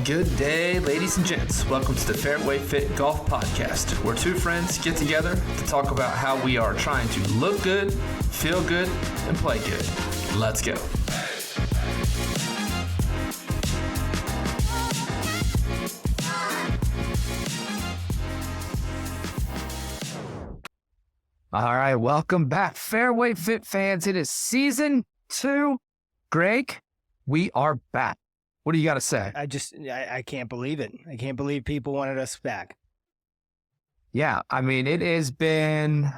Good day, ladies and gents. Welcome to the Fairway Fit Golf Podcast, where two friends get together to talk about how we are trying to look good, feel good, and play good. Let's go. All right, welcome back, Fairway Fit fans. It is season 2. Greg, we are back. What do you got to say? I can't believe it. I can't believe people wanted us back. Yeah, I mean, it has been,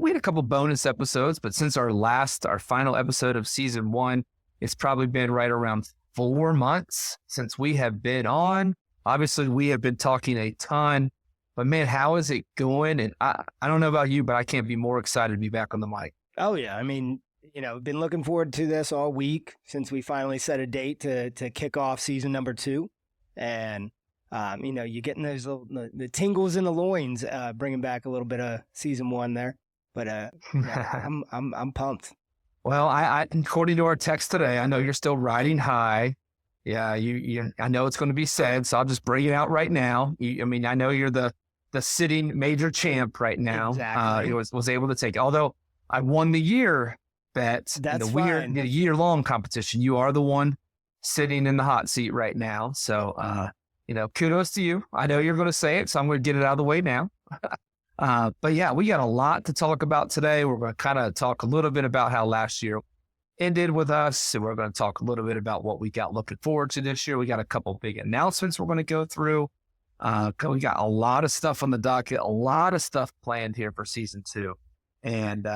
we had a couple bonus episodes, but since our final episode of season 1, it's probably been right around 4 months since we have been on. Obviously, we have been talking a ton, but man, how is it going? And I don't know about you, but I can't be more excited to be back on the mic. Oh, yeah. I mean, been looking forward to this all week since we finally set a date to kick off season number 2. And, you're getting those the tingles in the loins, bringing back a little bit of season 1 there. But I'm pumped. Well, I according to our text today, I know you're still riding high. Yeah, I know it's going to be said, so I'll just bring it out right now. I know you're the sitting major champ right now. Exactly. Was able to take it. Although I won the year bet in the year-long competition. You are the one sitting in the hot seat right now. So, kudos to you. I know you're going to say it, so I'm going to get it out of the way now. But yeah, we got a lot to talk about today. We're going to kind of talk a little bit about how last year ended with us. And we're going to talk a little bit about what we got looking forward to this year. We got a couple big announcements we're going to go through. We got a lot of stuff on the docket, a lot of stuff planned here for season 2. And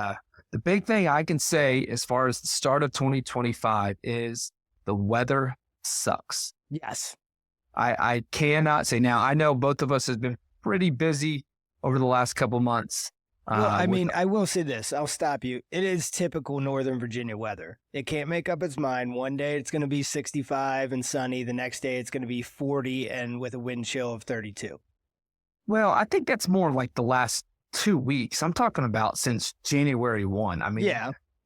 the big thing I can say as far as the start of 2025 is the weather sucks. Yes. I cannot say. Now, I know both of us have been pretty busy over the last couple months. Well, I will say this. I'll stop you. It is typical Northern Virginia weather. It can't make up its mind. One day it's going to be 65 and sunny. The next day it's going to be 40 and with a wind chill of 32. Well, I think that's more like the last 2 weeks. I'm talking about since January 1.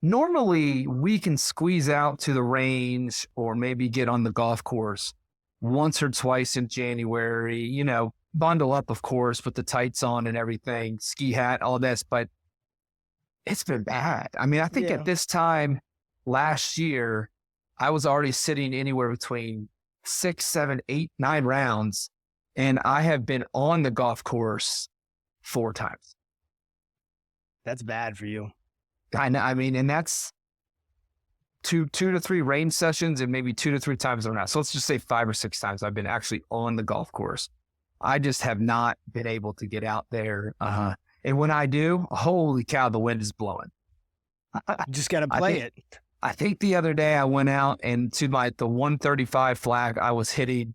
Normally we can squeeze out to the range or maybe get on the golf course once or twice in January, bundle up, of course, with the tights on and everything, ski hat, all this, but it's been bad. I think at this time last year, I was already sitting anywhere between 6, 7, 8, 9 rounds, and I have been on the golf course 4 times. That's bad for you. I know. And that's two to 3 range sessions and maybe 2 to 3 times around. So let's just say 5 or 6 times I've been actually on the golf course. I just have not been able to get out there. And when I do, holy cow, the wind is blowing. You just got to play it. I think the other day I went out and to the 135 flag, I was hitting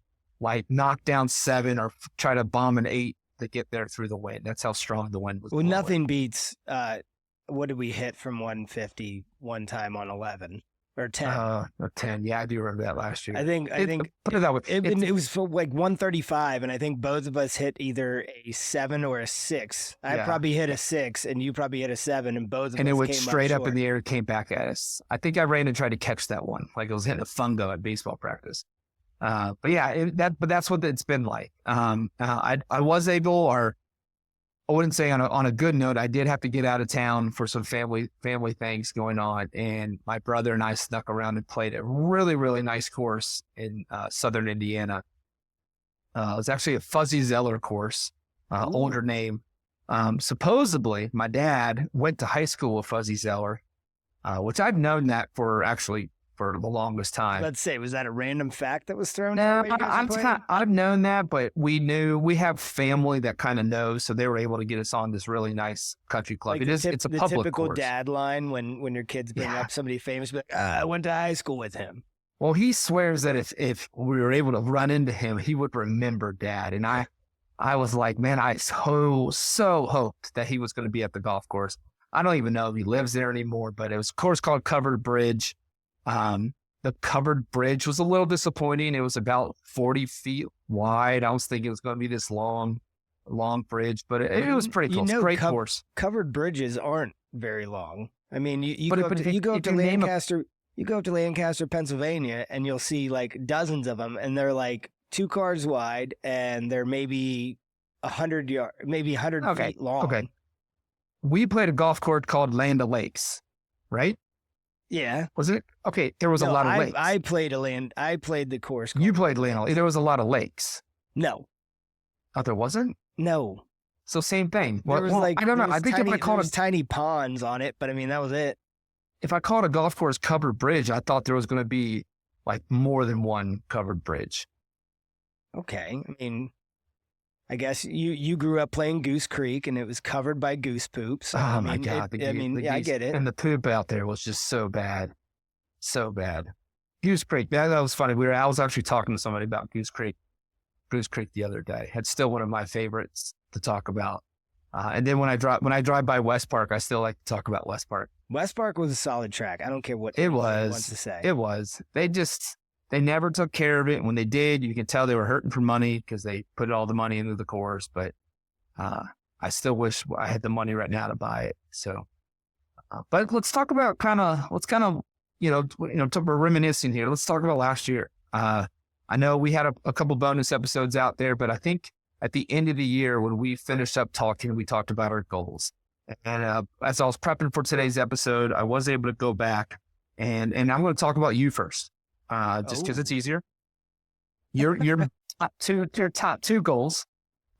knock down 7 or try to bomb an 8 to get there through the wind. That's how strong the wind was. Well, nothing beats, what did we hit from 150 one time on 11? Or 10. Or 10. Yeah, I do remember that last year. I think put it that way. It was for 135, and I think both of us hit either a 7 or a 6. I probably hit a 6, and you probably hit a 7, and both of us came up short. And it went straight up in the air and came back at us. I think I ran and tried to catch that one, like it was hitting a fungo at baseball practice. But that's what it's been like. I was able, or I wouldn't say on a good note, I did have to get out of town for some family things going on. And my brother and I snuck around and played a really, really nice course in southern Indiana. It was actually a Fuzzy Zeller course, older name. Supposedly, my dad went to high school with Fuzzy Zeller, which I've known that for the longest time. Let's say, was that a random fact that was thrown? No, I've known that, but we have family that kind of knows, so they were able to get us on this really nice country club. It's a public course. The typical dad line when your kids bring up somebody famous, like, I went to high school with him. Well, he swears that if we were able to run into him, he would remember Dad. And I was like, man, I so hoped that he was going to be at the golf course. I don't even know if he lives there anymore, but it was a course called Covered Bridge. The covered bridge was a little disappointing. It was about 40 feet wide. I was thinking it was going to be this long bridge, but it was pretty close. Great course. Covered bridges aren't very long. You go up to Lancaster, Pennsylvania, and you'll see like dozens of them, and they're like 2 cars wide, and they're maybe 100 feet long. Okay. We played a golf course called Land O'Lakes, right? Yeah. Was it? Okay, there was a lot of lakes. I played the course. You played Land O'Lakes. There was a lot of lakes. No. Oh, there wasn't? No. So same thing. There was I don't know. I think if I called it tiny ponds on it, but I mean, that was it. If I called a golf course covered bridge, I thought there was going to be like more than one covered bridge. Okay. I mean, I guess you grew up playing Goose Creek and it was covered by goose poop. So, my God. I get it. And the poop out there was just so bad. So bad. Goose Creek. That was funny. I was actually talking to somebody about Goose Creek the other day. It's still one of my favorites to talk about. And then when I drive by West Park, I still like to talk about West Park. West Park was a solid track. I don't care what it wants to say. It was. They never took care of it. And when they did, you can tell they were hurting for money because they put all the money into the course. But I still wish I had the money right now to buy it. So, but let's talk about we're reminiscing here. Let's talk about last year. I know we had a couple bonus episodes out there, but I think at the end of the year when we finished up talking, we talked about our goals. And as I was prepping for today's episode, I was able to go back and I'm going to talk about you first. Just because it's easier. Your top two goals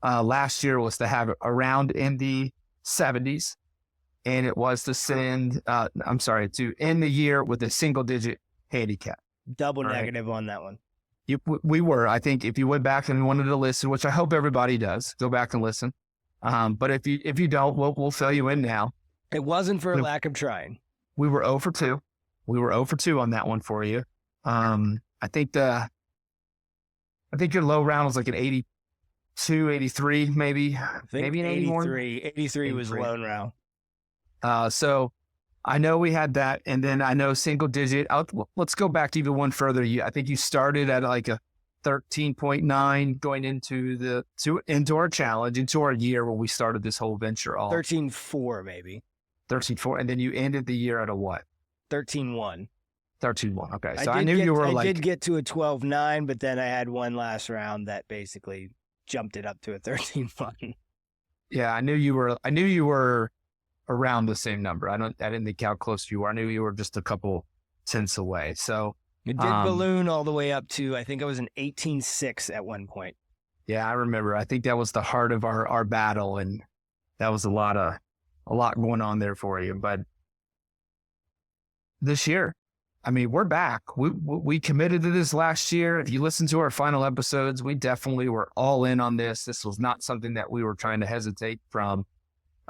last year was to have a round in the 70s, and it was to end the year with a single-digit handicap. Double negative on that one. We were. I think if you went back and wanted to listen, which I hope everybody does, go back and listen. But if you don't, we'll fill you in now. It wasn't for a lack of trying. We were 0 for 2. We were 0 for 2 on that one for you. I think your low round was like an 82, 83, maybe. Maybe an 83. 83 was lone round. So I know we had that, and then I know single digit. Let's go back even one further. I think you started at like a 13.9 going into our challenge, into our year when we started this whole venture off. 13.4 maybe. 13.4, and then you ended the year at a what? 13.1. 13.1. Okay, so I did get to a 12.9, but then I had one last round that basically jumped it up to a 13.1. Yeah, I knew you were around the same number. I didn't think how close you were. I knew you were just a couple tenths away. So it did balloon all the way up to, I think I was an 18.6 at one point. Yeah, I remember. I think that was the heart of our battle, and that was a lot going on there for you. But this year, I mean, we're back. We committed to this last year. If you listen to our final episodes, we definitely were all in on this. This was not something that we were trying to hesitate from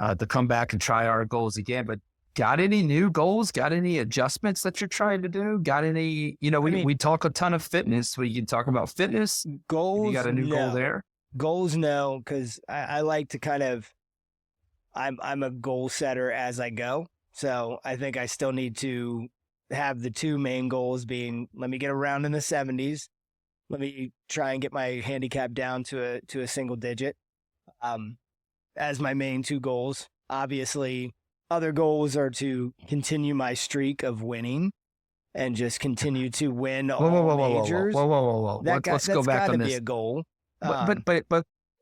to come back and try our goals again. But got any new goals? Got any adjustments that you're trying to do? Got any, we talk a ton of fitness. We can talk about fitness. Goals, you got a new goal there? Goals, no, because I like to kind of, I'm a goal setter as I go. So I think I still need to have the two main goals being, let me get around in the 70s. Let me try and get my handicap down to a single digit as my main two goals. Obviously, other goals are to continue my streak of winning and just continue to win all majors. Whoa. Let's go back on this. Be a goal. But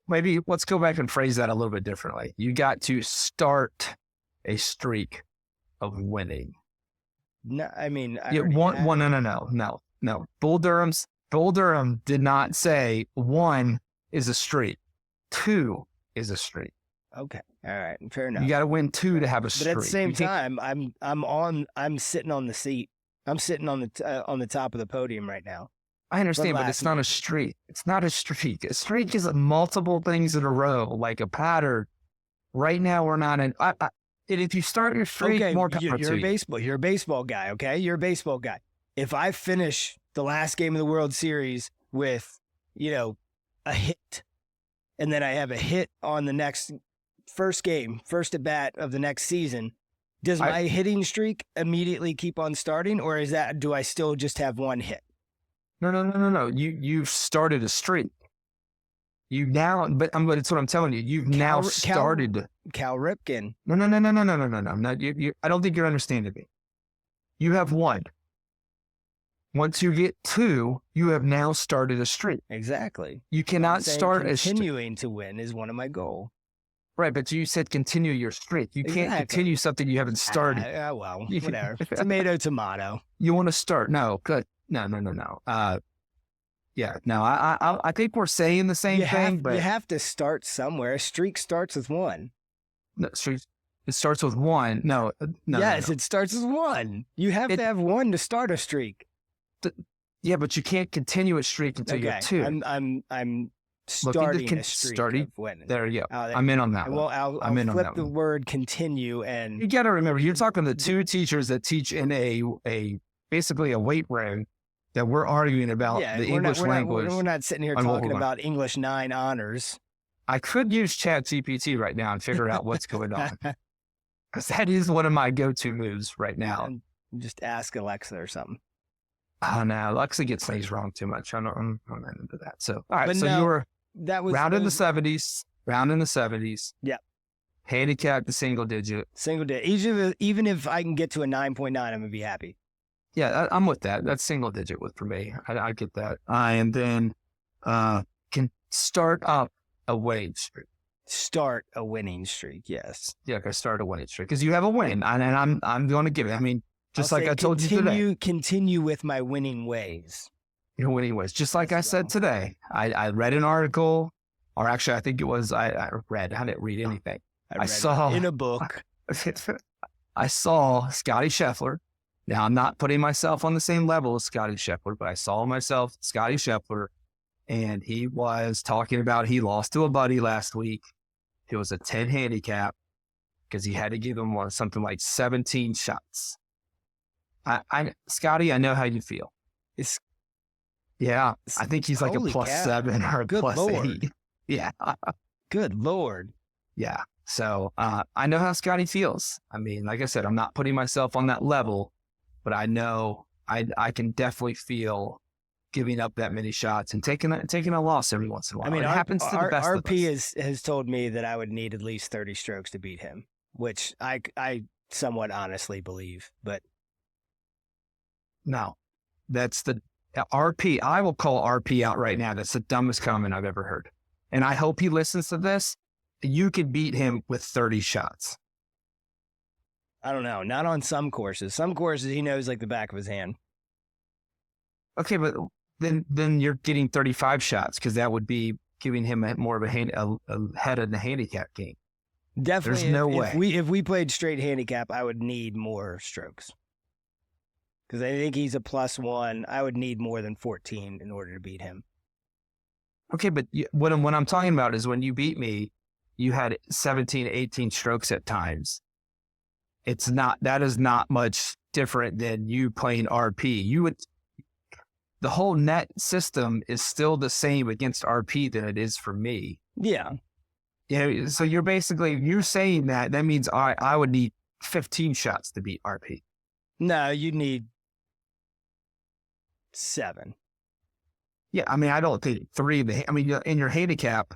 maybe let's go back and phrase that a little bit differently. You got to start a streak of winning. No, I mean, no. Bull Durham did not say 1 is a streak, 2 is a streak. Okay, all right, fair enough. You got to win 2 to have a streak. But at the same time, I'm sitting on the seat. I'm sitting on the top of the podium right now. I understand, but it's not a streak. It's not a streak. A streak is multiple things in a row, like a pattern. Right now, we're not in. If you start your streak, more power to you. You're a baseball guy, okay? You're a baseball guy. If I finish the last game of the World Series with, a hit, and then I have a hit on the next first at bat of the next season, does my hitting streak immediately keep on starting, or do I still just have one hit? No. You've started a streak. It's what I'm telling you. You've now started. Cal Ripken. No. I don't think you're understanding me. You have won. Once you get 2, you have now started a streak. Exactly. You cannot start a streak. Continuing to win is one of my goals. Right, but you said continue your streak. You can't continue something you haven't started. Well, whatever. Tomato, tomato. You want to start? No, good. No. Yeah, no. I think we're saying the same thing, but you have to start somewhere. A streak starts with 1. No, streak. It starts with 1. No. Yes, it starts with 1. You have to have 1 to start a streak. Yeah, but you can't continue a streak until you have 2. I'm starting a streak of winning. There you go. I'm in on that one. Well, I'll flip the word continue, and you got to remember, you're talking to 2 teachers that teach in a basically a weight room that we're arguing about the English language. We're not sitting here talking about English 9 honors. I could use ChatGPT right now and figure out what's going on, because that is one of my go-to moves right now. And just ask Alexa or something. Oh, no, Alexa gets things wrong too much. I'm not into that. So, all right. You were round in the 70s. Yeah. Handicap the single digit. Even if I can get to a 9.9, I'm going to be happy. Yeah, I'm with that. That's single digit for me. I get that. And then can start up a winning streak. Start a winning streak, yes. Yeah, I start a winning streak because you have a win, and I'm going to give it. I mean, just like I told you today. Continue with my winning ways. Your winning ways. Just like I said today. I read an article, or actually I think it was I read. I didn't read anything. I saw in a book. I saw Scotty Scheffler. Now, I'm not putting myself on the same level as Scotty Scheffler, but I saw myself, Scotty Scheffler, and he was talking about he lost to a buddy last week. It was a 10 handicap because he had to give him something like 17 shots. Scotty, I know how you feel. I think he's like a +7 or a +8. Yeah. Good Lord. Yeah. So I know how Scotty feels. I mean, like I said, I'm not putting myself on that level, but I know I can definitely feel giving up that many shots and taking a loss every once in a while. I mean, it happens to the best of us. RP has told me that I would need at least 30 strokes to beat him, which I somewhat honestly believe, but. No, that's the RP. I will call RP out right now. That's the dumbest comment I've ever heard. And I hope he listens to this. You could beat him with 30 shots. I don't know. Not on some courses. Some courses he knows like the back of his hand. Okay, but then you're getting 35 shots because that would be giving him more of a head in the handicap game. Definitely. There's no way. If we played straight handicap, I would need more strokes. Because I think he's a +1. I would need more than 14 in order to beat him. Okay, but what I'm talking about is when you beat me, you had 17, 18 strokes at times. That is not much different than you playing RP. The whole net system is still the same against RP than it is for me. Yeah. Yeah. So you're saying that means I would need 15 shots to beat RP. No, you'd need 7. Yeah, I mean, I don't think 3. In your handicap,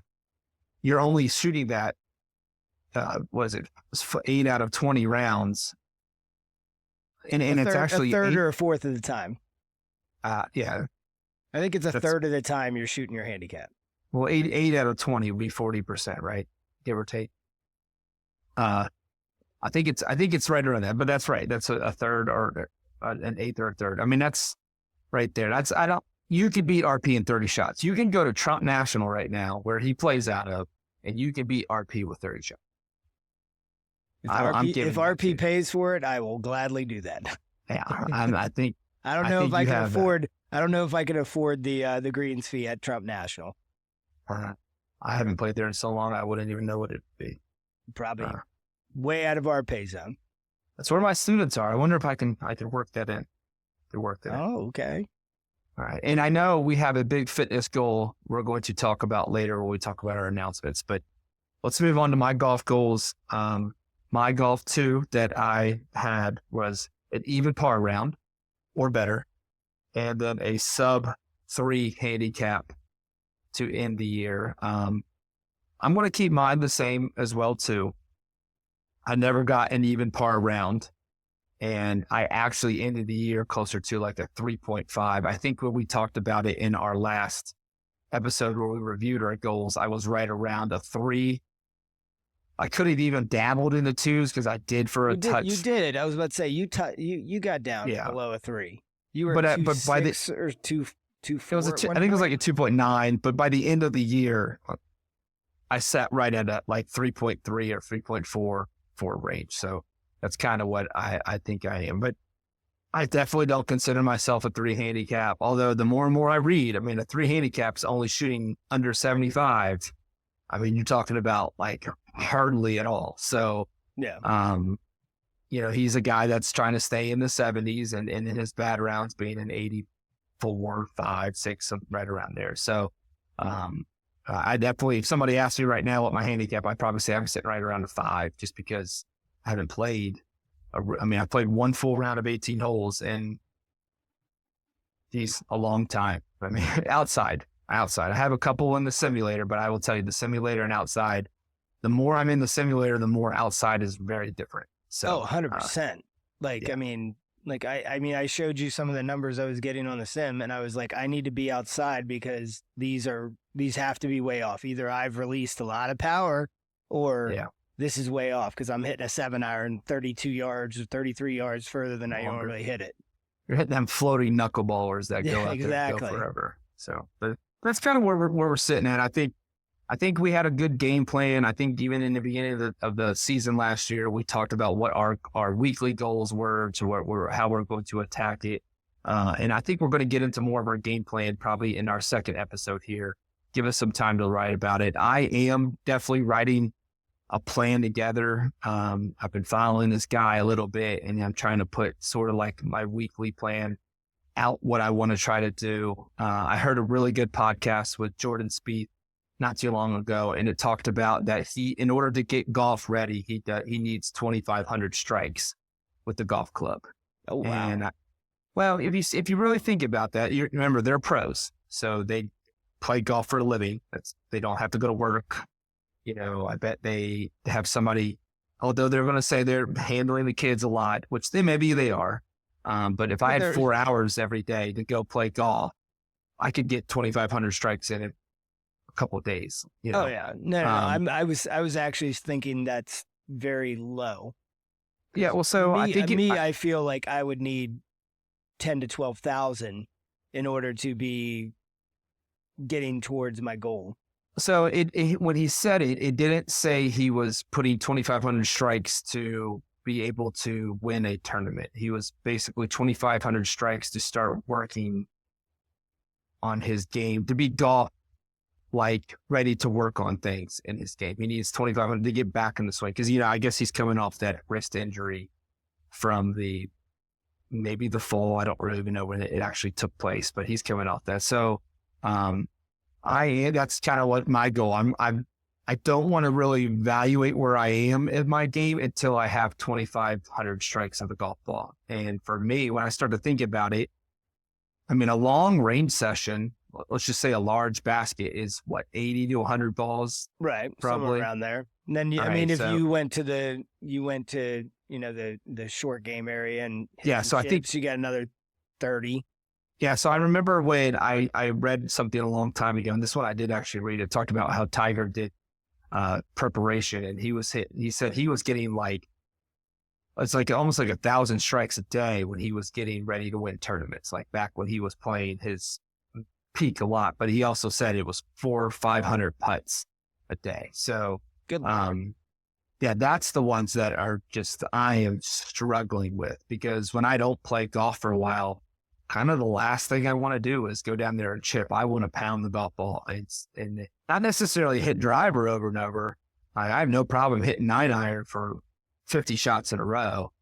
you're only shooting that. Was it 8 out of 20 rounds? And it's actually a third or a fourth of the time. Yeah, I think it's a third of the time you're shooting your handicap. Well, 8 out of 20 would be 40%, right? Give or take. I think it's right around that, but that's right. That's a third or an eighth or a third. I mean, that's right there. You could beat RP in 30 shots. You can go to Trump National right now where he plays out of, and you can beat RP with 30 shots. If RP pays for it, I will gladly do that. Yeah, I think. I don't know if I can afford. I don't know if I can afford the greens fee at Trump National. I haven't played there in so long. I wouldn't even know what it'd be. Probably way out of our pay zone. That's where my students are. I wonder if I can work that in. Oh, okay. All right. And I know we have a big fitness goal we're going to talk about later when we talk about our announcements, but let's move on to my golf goals. My golf 2 that I had was an even par round or better, and then a sub 3 handicap to end the year. I'm going to keep mine the same as well too. I never got an even par round, And I actually ended the year closer to like a 3.5. I think when we talked about it in our last episode where we reviewed our goals, I was right around a 3. I could have even dabbled in the 2s because I did for a touch. You did. I was about to say you got down below a 3. You were at 2.6 or 2.4. I think it was like a 2.9. But by the end of the year, I sat right at a like 3.3 or 3.4 for range. So that's kind of what I think I am. But I definitely don't consider myself a 3 handicap. Although the more and more I read, I mean, a 3 handicap's only shooting under 75. I mean, you're talking about like hardly at all. So, he's a guy that's trying to stay in the 70s and in his bad rounds being an 84, 5, 6, right around there. So, I definitely, if somebody asked me right now what my handicap, I'd probably say I'm sitting right around a 5 just because I haven't played. I played one full round of 18 holes and geez, a long time. I mean, outside. I have a couple in the simulator, but I will tell you the simulator and outside, the more I'm in the simulator, the more outside is very different. So 100%. I showed you some of the numbers I was getting on the sim and I was like, I need to be outside because these have to be way off. Either I've released a lot of power or this is way off because I'm hitting a 7-iron 32 yards or 33 yards further than I normally hit it. You're hitting them floating knuckleballers that go out there and go forever. So, but that's kind of where we're sitting at. I think we had a good game plan. I think even in the beginning of the season last year, we talked about what our weekly goals were to how we're going to attack it. And I think we're going to get into more of our game plan probably in our second episode here. Give us some time to write about it. I am definitely writing a plan together. I've been following this guy a little bit and I'm trying to put sort of like my weekly plan out, what I want to try to do. I heard a really good podcast with Jordan Spieth not too long ago, and it talked about that in order to get golf ready, he needs 2,500 strikes with the golf club. Oh, wow. And if you really think about that, remember they're pros, so they play golf for a living. They don't have to go to work. I bet they have somebody, although they're going to say they're handling the kids a lot, which they are. But if I had 4 hours every day to go play golf, I could get 2,500 strikes in a couple of days. Oh yeah, no. I was actually thinking that's very low. Yeah, well, so I feel like I would need 10 to 12,000 in order to be getting towards my goal. So when he said it didn't say he was putting 2,500 strikes to be able to win a tournament. He was basically 2,500 strikes to start working on his game, to be golf like ready to work on things in his game. He needs 2,500 to get back in the swing because I guess he's coming off that wrist injury from maybe the fall. I don't really even know when it actually took place, but he's coming off that. So that's kind of what my goal. I don't want to really evaluate where I am in my game until I have 2,500 strikes of the golf ball. And for me, when I started thinking about it, a long range session, let's just say a large basket is what, 80 to 100 balls? Right. Probably somewhere around there. And then, you went to the short game area and so I think you got another 30. Yeah, so I remember when I read something a long time ago, and this one I did actually read. It talked about how Tiger did preparation, and he said he was getting it's like almost like 1,000 strikes a day when he was getting ready to win tournaments, like back when he was playing his peak a lot. But he also said it was 400 or 500 putts a day. So good. That's the ones that are just I am struggling with, because when I don't play golf for a while, kind of the last thing I want to do is go down there and chip. I want to pound the golf ball and not necessarily hit driver over and over. I have no problem hitting 9-iron for 50 shots in a row,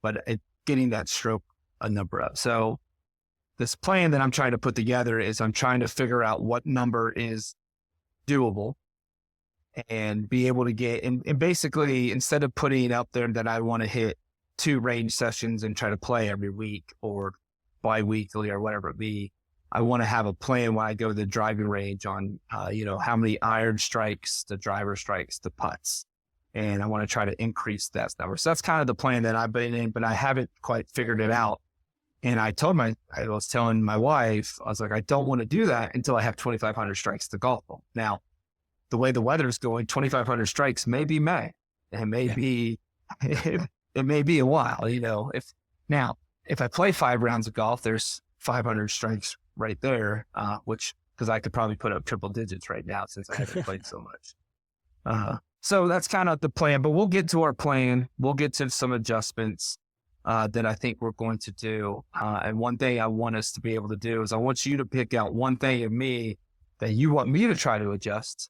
but getting that stroke a number up. So this plan that I'm trying to put together is I'm trying to figure out what number is doable and be able to get, and basically instead of putting out there that I want to hit 2 range sessions and try to play every week or bi-weekly or whatever it be, I want to have a plan when I go to the driving range on, how many iron strikes, the driver strikes, the putts. and I want to try to increase that number. So that's kind of the plan that I've been in, but I haven't quite figured it out. And I was telling my wife, I was like, I don't want to do that until I have 2,500 strikes to golf ball. Now, the way the weather's going, 2,500 strikes may be May. It may be, it may be a while, you know. If I play 5 rounds of golf, there's 500 strikes right there, because I could probably put up triple digits right now since I haven't played so much. So that's kind of the plan, but we'll get to our plan. We'll get to some adjustments that I think we're going to do. And one thing I want us to be able to do is I want you to pick out one thing of me that you want me to try to adjust.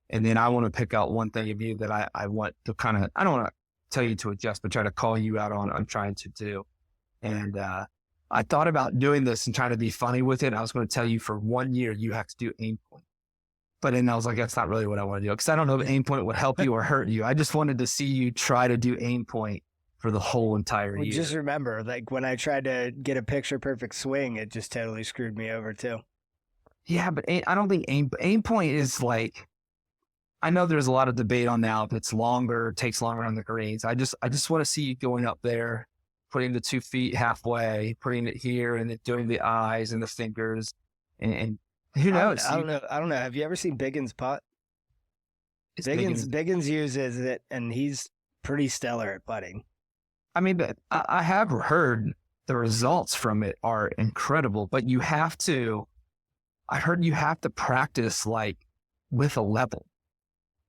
And then I want to pick out one thing of you that I want to kind of, I don't want to tell you to adjust, but try to call you out on trying to do. And I thought about doing this and trying to be funny with it. I was going to tell you for 1 year, you have to do aim point. But then I was like, that's not really what I want to do, because I don't know if aim point would help you or hurt you. I just wanted to see you try to do aim point for the whole entire year. Just remember, like when I tried to get a picture perfect swing, it just totally screwed me over too. Yeah, but I don't think aim point is like, I know there's a lot of debate on now if it's longer, takes longer on the greens. I just want to see you going up there, putting the 2 feet halfway, putting it here, and then doing the eyes and the fingers, and who knows? I don't know. Have you ever seen Biggins putt? Biggins uses it, and he's pretty stellar at putting. I mean, but I have heard the results from it are incredible, but I heard you have to practice like with a level.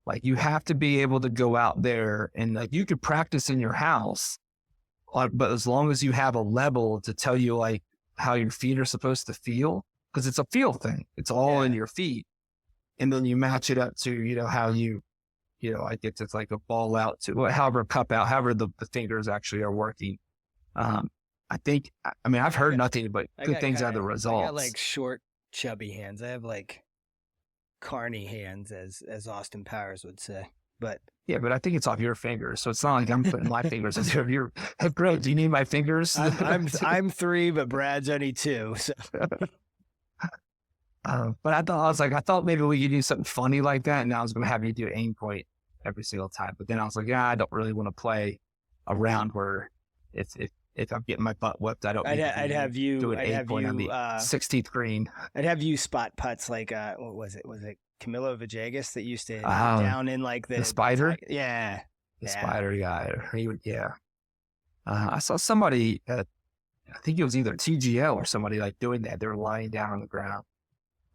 Like you have to be able to go out there and like you could practice in your house, but as long as you have a level to tell you like how your feet are supposed to feel, because it's a feel thing. It's all in your feet. And then you match it up to, you know, how I get to like a ball out to however cup out, however the fingers actually are working. I've heard nothing but good things out of the results. I got like short, chubby hands. I have like carny hands, as Austin Powers would say. But yeah, but I think it's off your fingers, so it's not like I'm putting my fingers into your. Hey, bro, do you need my fingers? I'm 3, but Brad's only 2. So. But I thought maybe we could do something funny like that, and I was going to have you do aim point every single time. But then I was like, I don't really want to play a round where if I'm getting my butt whipped, I'd have you do an aim point on the 16th green. I'd have you spot putts like what was it? Was it Camilo Villegas that used to down in like the spider? Yeah, the spider guy. I saw somebody. I think it was either TGL or somebody like doing that. They were lying down on the ground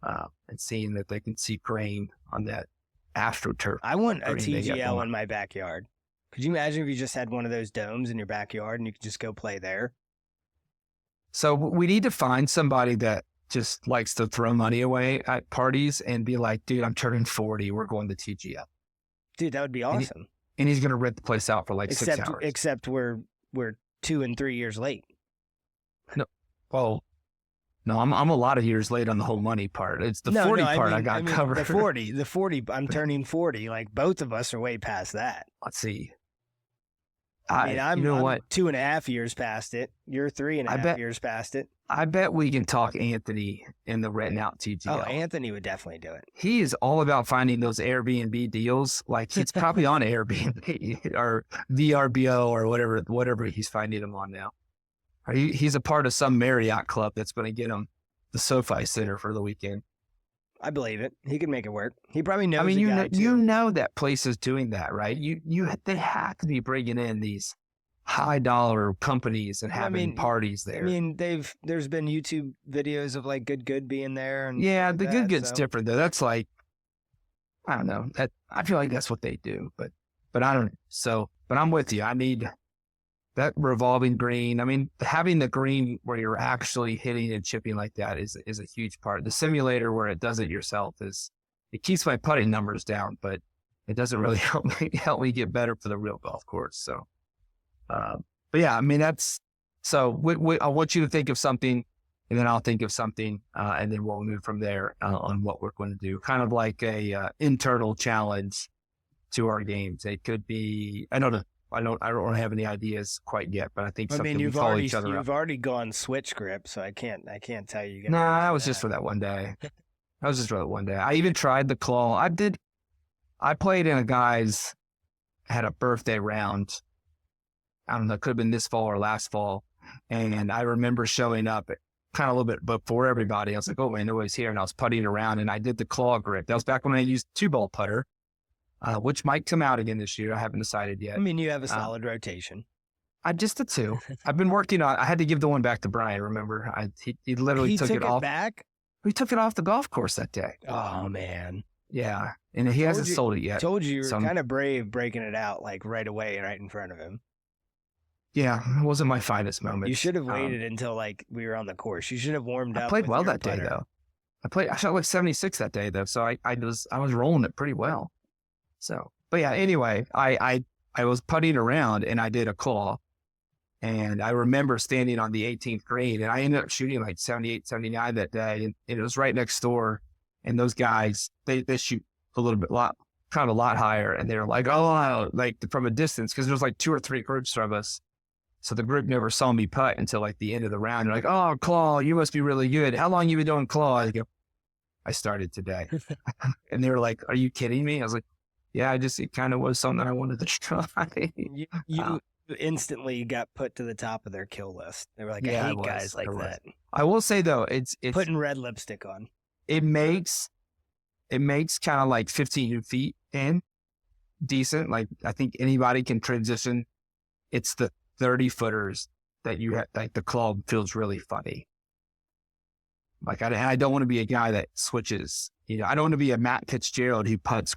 and seeing that they can see grain on that AstroTurf. I want a TGL in my backyard. Could you imagine if you just had one of those domes in your backyard and you could just go play there? So we need to find somebody that just likes to throw money away at parties and be like, dude, I'm turning 40. We're going to TGL. Dude, that would be awesome. And he's going to rent the place out for like 6 hours. Except we're 2 and 3 years late. No, well, no, I'm a lot of years late on the whole money part. It's the 40 part I got covered. The 40, I'm turning 40. Like both of us are way past that. Let's see. I'm 2.5 years past it. You're 3.5 years past it. I bet we can talk Anthony in the renting out TGL. Oh, Anthony would definitely do it. He is all about finding those Airbnb deals. Like it's probably on Airbnb or VRBO or whatever he's finding them on now. He's a part of some Marriott club that's going to get him the SoFi Center for the weekend. I believe it. He can make it work. He probably knows. I mean, you know that place is doing that, right? They have to be bringing in these high dollar companies and having parties there. I mean, there's been YouTube videos of like Good being there, and yeah, the Good's different though. That's like, I don't know. I feel like that's what they do, but I don't. So, but I'm with you. I need that revolving green. I mean, having the green where you're actually hitting and chipping like that is a huge part. The simulator where it does it yourself it keeps my putting numbers down, but it doesn't really help me get better for the real golf course. So, but yeah, I mean, I want you to think of something and then I'll think of something, and then we'll move from there on what we're going to do. Kind of like a internal challenge to our games. It could be, I don't have any ideas quite yet, but I think something we call each other up. You've already gone switch grip, so I can't tell you. Nah, that was just for that one day. I even tried the claw. I played in a guy's had a birthday round. I don't know, it could have been this fall or last fall. And I remember showing up kind of a little bit before everybody. I was like, oh man, nobody's here. And I was putting around and I did the claw grip. That was back when I used 2-ball putter, which might come out again this year. I haven't decided yet. I mean, you have a solid rotation. I just did 2. I've been working on, I had to give the one back to Brian, remember? He literally took it off. Back? We took it off the golf course that day. Oh man. Yeah. And he hasn't sold it yet. Told you were kind of brave breaking it out like right away, right in front of him. Yeah, it wasn't my finest moment. You should have waited until like we were on the course. You should have warmed up. I played well that day though. I shot like 76 that day though, so I was rolling it pretty well. So, but yeah, anyway, I was putting around and I did a claw, and I remember standing on the 18th green, and I ended up shooting like 78, 79 that day, and it was right next door, and those guys they shoot a little bit kind of a lot higher, and they were like, oh, like from a distance, because there was like 2 or 3 groups from us. So the group never saw me putt until like the end of the round. They're like, oh, claw, you must be really good. How long you been doing claw? I go, I started today. And they were like, are you kidding me? I was like, yeah, it kind of was something I wanted to try. You instantly got put to the top of their kill list. They were like, I hate guys like that. I will say though, it's putting red lipstick on. It makes kind of like 15 feet in decent. Like I think anybody can transition. It's the 30-footers that you have, like the club feels really funny. Like I don't want to be a guy that switches. You know, I don't want to be a Matt Fitzgerald who putts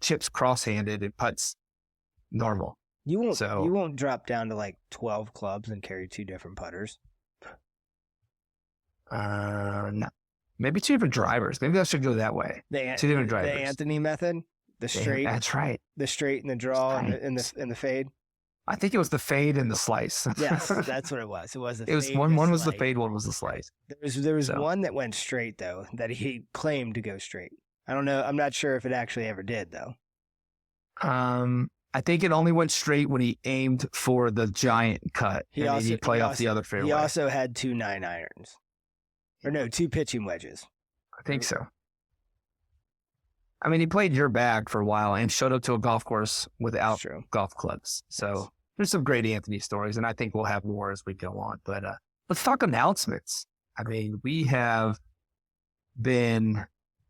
chips cross-handed and putts normal. You won't drop down to like 12 clubs and carry 2 different putters. No. Maybe 2 different drivers. Maybe I should go that way. 2 different drivers. The Anthony method, the straight. That's right. The straight and the draw and the fade. I think it was the fade and the slice. Yes, that's what it was. It was the fade. It was one was the fade, one was the slice. There was one that went straight though, that he claimed to go straight. I don't know. I'm not sure if it actually ever did though. I think it only went straight when he aimed for the giant cut. He'd play off the other fairway. He also had 2 9-irons. Or no, 2 pitching wedges. I think so. I mean, he played your bag for a while and showed up to a golf course without golf clubs. So there's some great Anthony stories, and I think we'll have more as we go on. But let's talk announcements. I mean, we have been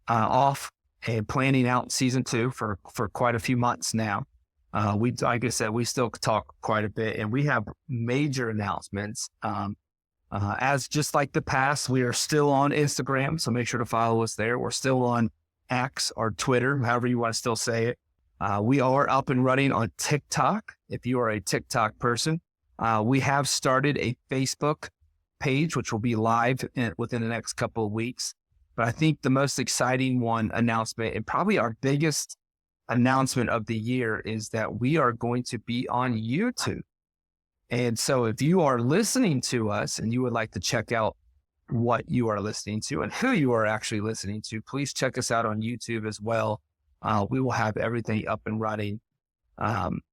off and planning out season 2 for quite a few months now. Like I said, we still talk quite a bit, and we have major announcements. As just like the past, we are still on Instagram, so make sure to follow us there. We're still on X or Twitter, however you want to still say it. We are up and running on TikTok. If you are a TikTok person, we have started a Facebook page, which will be live within the next couple of weeks. But I think the most exciting announcement, and probably our biggest announcement of the year, is that we are going to be on YouTube. And so if you are listening to us and you would like to check out what you are listening to and who you are actually listening to, please check us out on YouTube as well. We will have everything up and running once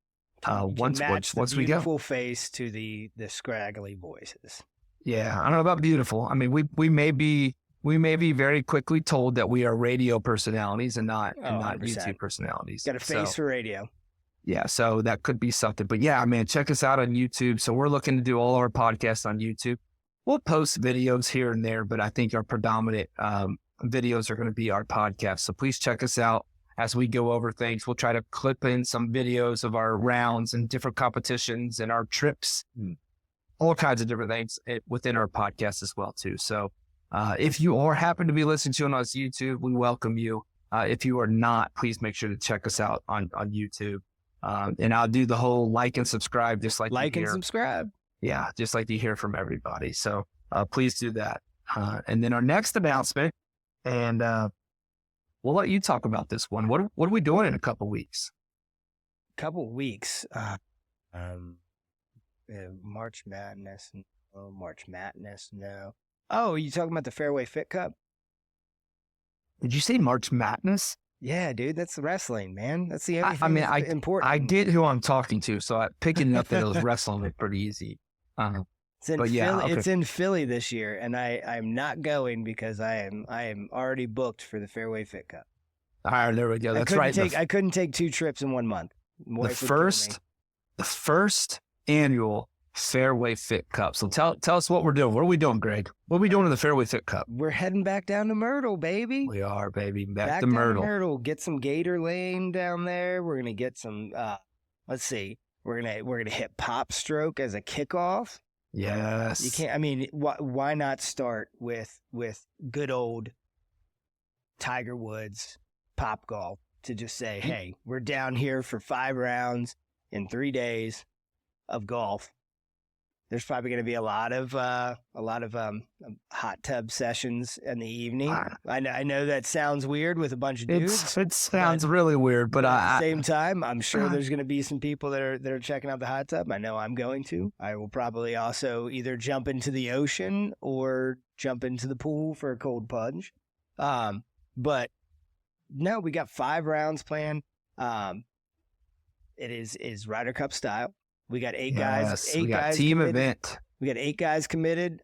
we go. Beautiful face to the scraggly voices. Yeah, I don't know about beautiful. I mean, we may be very quickly told that we are radio personalities and not YouTube personalities. Got a face for radio. Yeah, so that could be something. But yeah, man, check us out on YouTube. So we're looking to do all our podcasts on YouTube. We'll post videos here and there, but I think our predominant videos are going to be our podcast. So please check us out as we go over things. We'll try to clip in some videos of our rounds and different competitions and our trips, all kinds of different things within our podcast as well, too. So if you happen to be listening to us on YouTube, we welcome you. If you are not, please make sure to check us out on YouTube. And I'll do the whole like and subscribe, just like and subscribe. Yeah, just like you hear from everybody. So please do that. And then our next announcement, and we'll let you talk about this one. What are we doing in a couple weeks? March Madness. Oh, March Madness. No. Oh, you talking about the Fairway Fit Cup? Did you say March Madness? Yeah, dude, that's wrestling, man. That's the only thing important. I get who I'm talking to, so picking up that it was wrestling was pretty easy. It's in Philly this year, and I'm not going because I am already booked for the Fairway Fit Cup. All right, there we go. That's right. I couldn't take 2 trips in 1 month. the first annual Fairway Fit Cup. So tell us what we're doing. What are we doing, Greg? What are we doing in the Fairway Fit Cup? We're heading back down to Myrtle, baby. We are, baby. Back to down Myrtle. To Myrtle. Get some Gator Lane down there. We're gonna get some. Let's see. We're gonna hit Pop Stroke as a kickoff. Yes. You can't. I mean, why not start with good old Tiger Woods Pop Golf to just say, hey, we're down here for 5 rounds in 3 days of golf. There's probably going to be a lot of hot tub sessions in the evening. I know that sounds weird with a bunch of dudes. It sounds really weird, but at the same time, I'm sure there's going to be some people that are checking out the hot tub. I know I'm going to. I will probably also either jump into the ocean or jump into the pool for a cold plunge. But no, we got 5 rounds planned. It is Ryder Cup style. We got 8 guys. We got team committed. Event. We got 8 guys committed.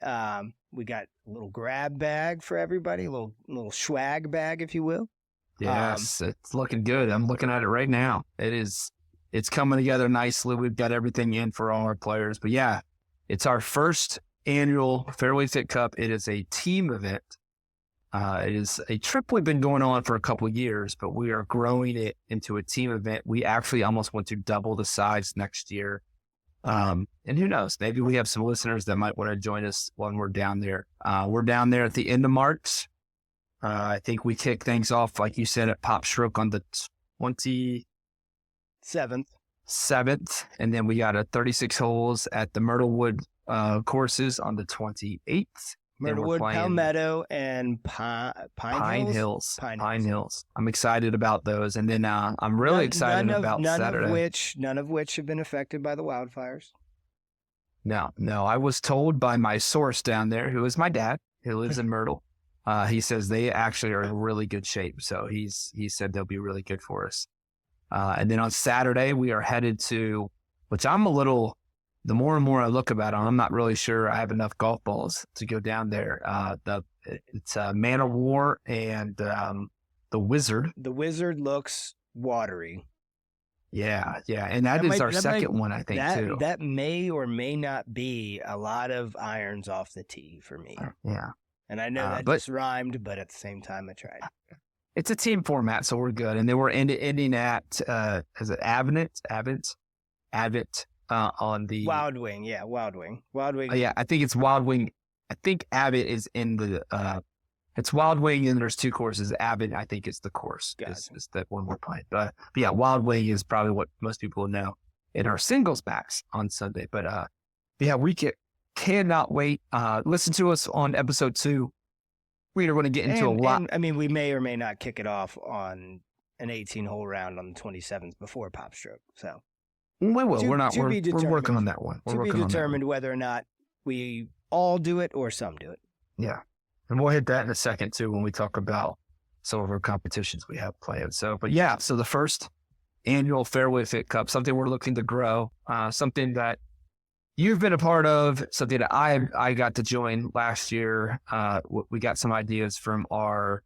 We got a little grab bag for everybody, a little swag bag, if you will. Yes, it's looking good. I'm looking at it right now. It's coming together nicely. We've got everything in for all our players. But yeah, it's our first annual Fairway Fit Cup. It is a team event. It is a trip we've been going on for a couple of years, but we are growing it into a team event. We actually almost want to double the size next year. And who knows, maybe we have some listeners that might want to join us when we're down there. We're down there at the end of March. I think we kick things off, like you said, at Pop Stroke on the 27th. And then we got a 36 holes at the Myrtlewood courses on the 28th. Myrtlewood, Palmetto, and Pine Hills. I'm excited about those. And then I'm really excited about Saturday. None of which have been affected by the wildfires. No. I was told by my source down there, who is my dad, who lives in Myrtle. He says they actually are in really good shape. So he said they'll be really good for us. And then on Saturday, we are headed to, which the more and more I look about it, I'm not really sure I have enough golf balls to go down there. It's Man of War and the Wizard. The Wizard looks watery. Yeah. And that is our second one, I think, too. That may or may not be a lot of irons off the tee for me. Yeah. And I know that just rhymed, but at the same time, I tried. It's a team format, so we're good. And then we're ending at, is it Advent? On the Wild Wing. Yeah, Wild Wing. Yeah, I think it's Wild Wing. I think Abbott is in the it's Wild Wing, and there's 2 courses. Abbott, I think, is the course. Gotcha. Is that one we're playing. But yeah, Wild Wing is probably what most people know in our singles backs on Sunday. But yeah, we cannot wait. Listen to us on episode 2. We are going to get into a lot. And, I mean, we may or may not kick it off on an 18-hole round on the 27th before Pop Stroke. So we will. We're working on that one. To be determined whether or not we all do it or some do it. Yeah. And we'll hit that in a second, too, when we talk about some of our competitions we have planned. So the first annual Fairway Fit Cup, something we're looking to grow, something that you've been a part of, something that I got to join last year. We got some ideas from our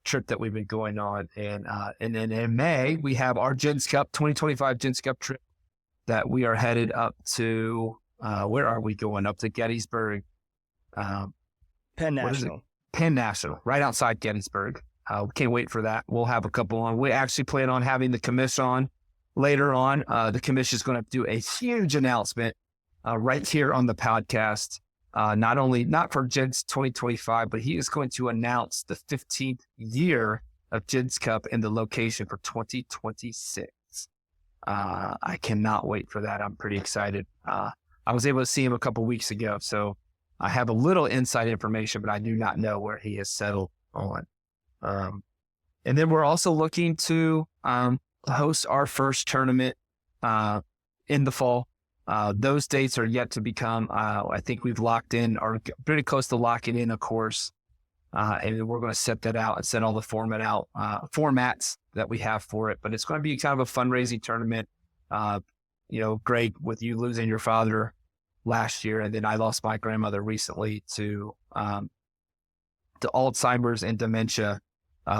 trip that we've been going on. And then in May, we have our Gens Cup, 2025 Gens Cup trip that we are headed up to, where are we going? Up to Gettysburg. Penn National. Penn National, right outside Gettysburg. We can't wait for that. We'll have a couple on. We actually plan on having the commission on later on. The commission is going to do a huge announcement right here on the podcast. Not for Gens 2025, but he is going to announce the 15th year of Gens Cup and the location for 2026. I cannot wait for that. I'm pretty excited. I was able to see him a couple weeks ago, so I have a little inside information, but I do not know where he has settled on. And then we're also looking to host our first tournament in the fall. Those dates are yet to become, I think we've locked in, or pretty close to locking in a course. And we're going to set that out and set all the formats that we have for it. But it's going to be kind of a fundraising tournament. Greg, with you losing your father last year, and then I lost my grandmother recently to Alzheimer's and dementia.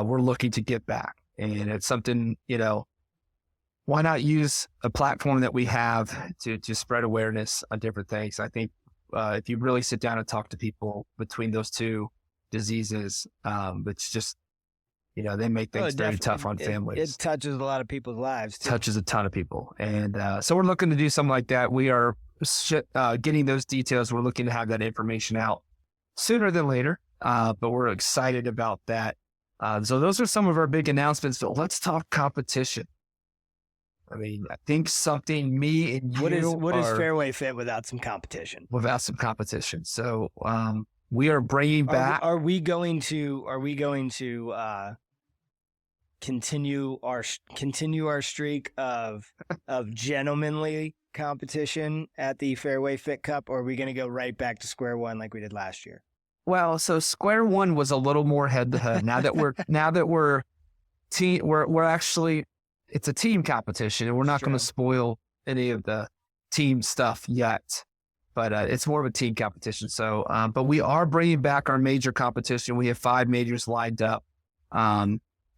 We're looking to get back. And it's something, why not use a platform that we have to spread awareness on different things? I think if you really sit down and talk to people between those two diseases, it's just, they make things very tough on families. It touches a lot of people's lives too. Touches a ton of people. And so we're looking to do something like that. We are getting those details. We're looking to have that information out sooner than later, but we're excited about that. So those are some of our big announcements. So let's talk competition. I mean, I think something me and you What is Fairway Fit without some competition? Without some competition. So we are bringing back. Are we going to continue our streak of gentlemanly competition at the Fairway Fit Cup, or are we going to go right back to square one like we did last year? Well, so square one was a little more head to head. Now that we're actually. It's a team competition, and we're not going to spoil any of the team stuff yet, but it's more of a team competition. So, but we are bringing back our major competition. We have 5 majors lined up.